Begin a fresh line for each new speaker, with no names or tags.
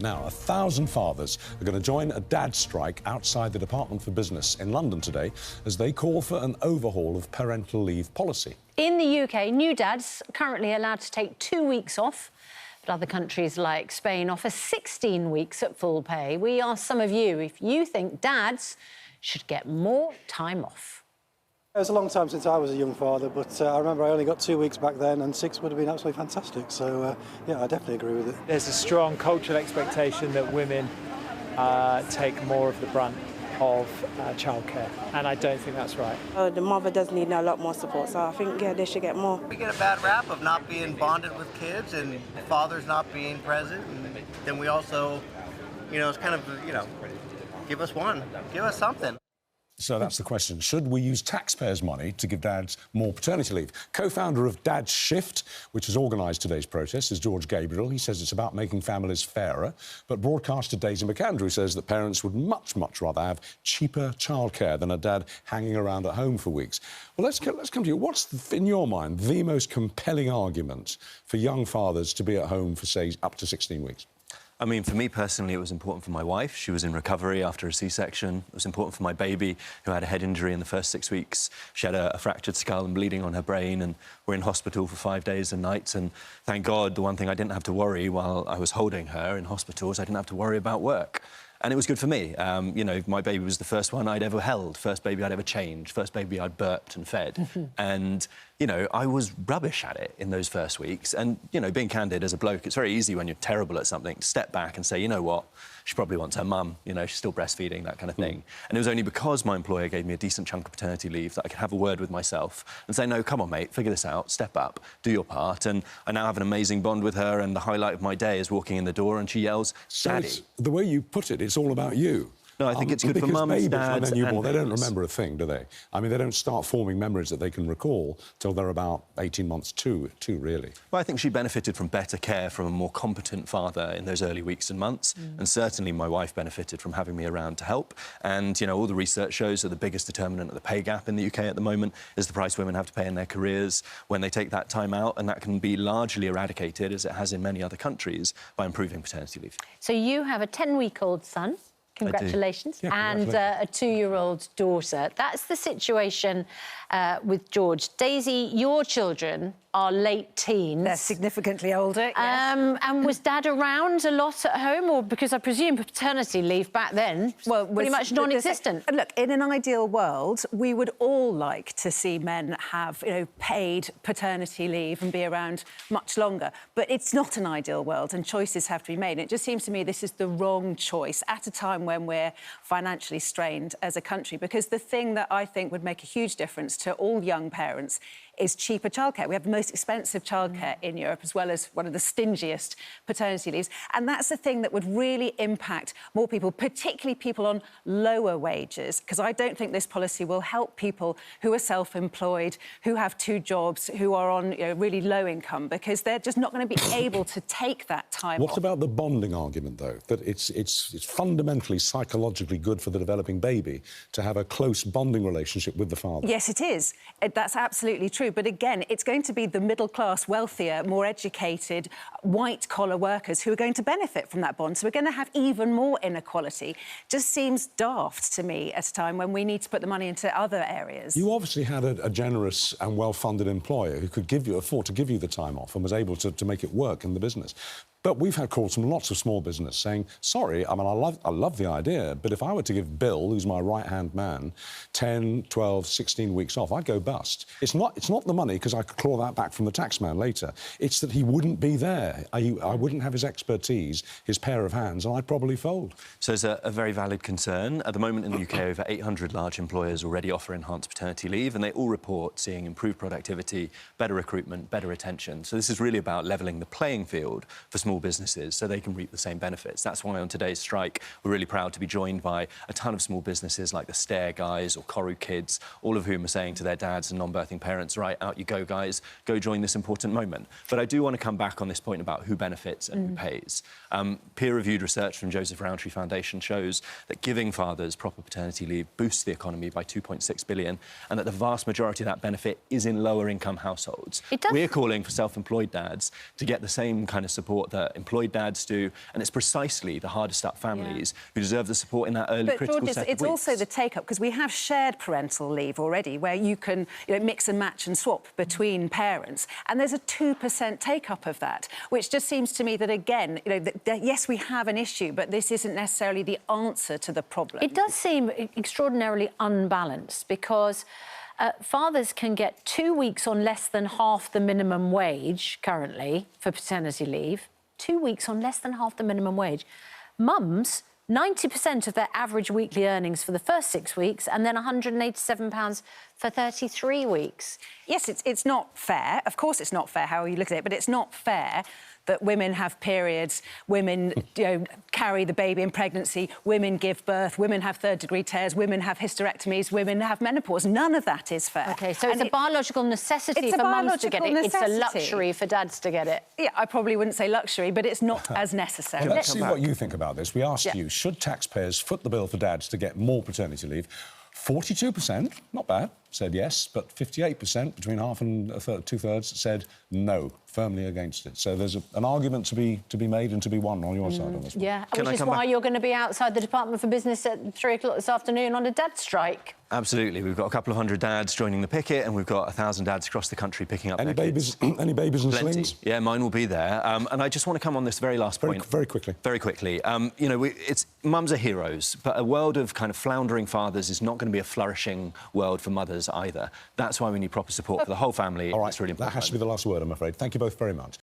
Now, 1,000 fathers are going to join a dad strike outside the Department for Business in London today as they call for an overhaul of parental leave policy.
In the UK, new dads are currently allowed to take 2 weeks off, but other countries like Spain offer 16 weeks at full pay. We asked some of you if you think dads should get more time off.
It was a long time since I was a young father, but I remember I only got 2 weeks back then, and 6 would have been absolutely fantastic. So, yeah, I definitely agree with it.
There's a strong cultural expectation that women take more of the brunt of childcare, and I don't think that's right.
The mother does need a lot more support, so I think, yeah, they should get more.
We get a bad rap of not being bonded with kids and fathers not being present, and then we also, it's kind of, give us one, give us something.
So that's the question. Should we use taxpayers' money to give dads more paternity leave? Co-founder of Dad's Shift, which has organised today's protest, is George Gabriel. He says it's about making families fairer. But broadcaster Daisy McAndrew says that parents would much, much rather have cheaper childcare than a dad hanging around at home for weeks. Well, let's come to you. What's, in your mind, the most compelling argument for young fathers to be at home for, say, up to 16 weeks?
I mean, for me personally, it was important for my wife. She was in recovery after a C-section. It was important for my baby, who had a head injury in the first 6 weeks. She had a fractured skull and bleeding on her brain, and we're in hospital for 5 days and nights. And thank God, the one thing I didn't have to worry while I was holding her in hospital is I didn't have to worry about work. And it was good for me. My baby was the first one I'd ever held, first baby I'd ever changed, first baby I'd burped and fed. And, I was rubbish at it in those first weeks. And, being candid as a bloke, it's very easy when you're terrible at something to step back and say, you know what, she probably wants her mum, she's still breastfeeding, that kind of thing. And it was only because my employer gave me a decent chunk of paternity leave that I could have a word with myself and say, no, come on, mate, figure this out, step up, do your part. And I now have an amazing bond with her, and the highlight of my day is walking in the door and she yells, Daddy.
So the way you put it, it's all about you.
No, I think it's good for mums, dads,
and
and
they don't remember a thing, do they? I mean, they don't start forming memories that they can recall till they're about 18 months, too, really.
Well, I think she benefited from better care from a more competent father in those early weeks and months. And certainly my wife benefited from having me around to help. And, all the research shows that the biggest determinant of the pay gap in the UK at the moment is the price women have to pay in their careers when they take that time out, and that can be largely eradicated, as it has in many other countries, by improving paternity leave.
So you have a 10-week-old son. Congratulations.
Yeah,
and a 2-year-old daughter. That's the situation with George. Daisy, your children are late teens.
They're significantly older, yes.
And was Dad around a lot at home? Or because I presume paternity leave back then was pretty much non-existent.
Look, in an ideal world, we would all like to see men have, paid paternity leave and be around much longer. But it's not an ideal world, and choices have to be made. And it just seems to me this is the wrong choice at a time when we're financially strained as a country, because the thing that I think would make a huge difference to all young parents is cheaper childcare. We have the most expensive childcare in Europe, as well as one of the stingiest paternity leaves. And that's the thing that would really impact more people, particularly people on lower wages, because I don't think this policy will help people who are self-employed, who have 2 jobs, who are on really low income, because they're just not going to be able to take that time off.
What about the bonding argument, though, that it's fundamentally psychologically good for the developing baby to have a close bonding relationship with the father?
Yes, it is. That's absolutely true. But again, it's going to be the middle-class, wealthier, more educated, white-collar workers who are going to benefit from that bond. So we're going to have even more inequality. Just seems daft to me at a time when we need to put the money into other areas.
You obviously had a generous and well-funded employer who could afford to give you the time off and was able to make it work in the business. But we've had calls from lots of small business saying, sorry, I mean, I love the idea, but if I were to give Bill, who's my right-hand man, 10, 12, 16 weeks off, I'd go bust. It's not the money, because I could claw that back from the taxman later. It's that he wouldn't be there. I wouldn't have his expertise, his pair of hands, and I'd probably fold.
So it's a very valid concern. At the moment in the UK, over 800 large employers already offer enhanced paternity leave, and they all report seeing improved productivity, better recruitment, better retention. So this is really about levelling the playing field for small businesses so they can reap the same benefits. That's why on today's strike we're really proud to be joined by a ton of small businesses like the Stair guys or Koru Kids, all of whom are saying to their dads and non-birthing parents, right, out you go, guys, go join this important moment. But I do want to come back on this point about who benefits and who pays. Peer-reviewed research from Joseph Rowntree Foundation shows that giving fathers proper paternity leave boosts the economy by 2.6 billion, and that the vast majority of that benefit is in lower income households. We're calling for self-employed dads to get the same kind of support that that employed dads do, and it's precisely the hardest up families who deserve the support in that early critical
George,
set of
it's
weeks.
also the take-up, because we have shared parental leave already, where you can mix and match and swap between parents, and there's a 2% take-up of that, which just seems to me that, again, yes, we have an issue, but this isn't necessarily the answer to the problem.
It does seem extraordinarily unbalanced, because fathers can get 2 weeks on less than half the minimum wage currently for paternity leave. 2 weeks on less than half the minimum wage. Mums, 90% of their average weekly earnings for the first 6 weeks, and then £187 for 33 weeks.
Yes, it's not fair. Of course it's not fair how you look at it, but it's not fair that women have periods, women carry the baby in pregnancy, women give birth, women have third-degree tears, women have hysterectomies, women have menopause. None of that is fair.
OK, so it's a biological necessity for mums to get it. It's a luxury for dads to get it.
Yeah, I probably wouldn't say luxury, but it's not as necessary.
Well, let's see what you think about this. We asked you, should taxpayers foot the bill for dads to get more paternity leave? 42%, not bad, said yes, but 58%, between half and two-thirds, said no, firmly against it. So there's an argument to be made and to be won on your side on this one.
Yeah, which is why you're going to be outside the Department for Business at 3 o'clock this afternoon on a dad strike.
Absolutely. We've got a couple of hundred dads joining the picket, and we've got 1,000 dads across the country picking up
Any
their
babies?
kids.
Any babies in
Plenty.
slings?
Yeah, mine will be there. And I just want to come on this very last point.
Very quickly.
Very quickly. Mums are heroes, but a world of kind of floundering fathers is not going to be a flourishing world for mothers either. That's why we need proper support for the whole family.
All right,
it's really important.
That has to be the last word, I'm afraid. Thank you both very much.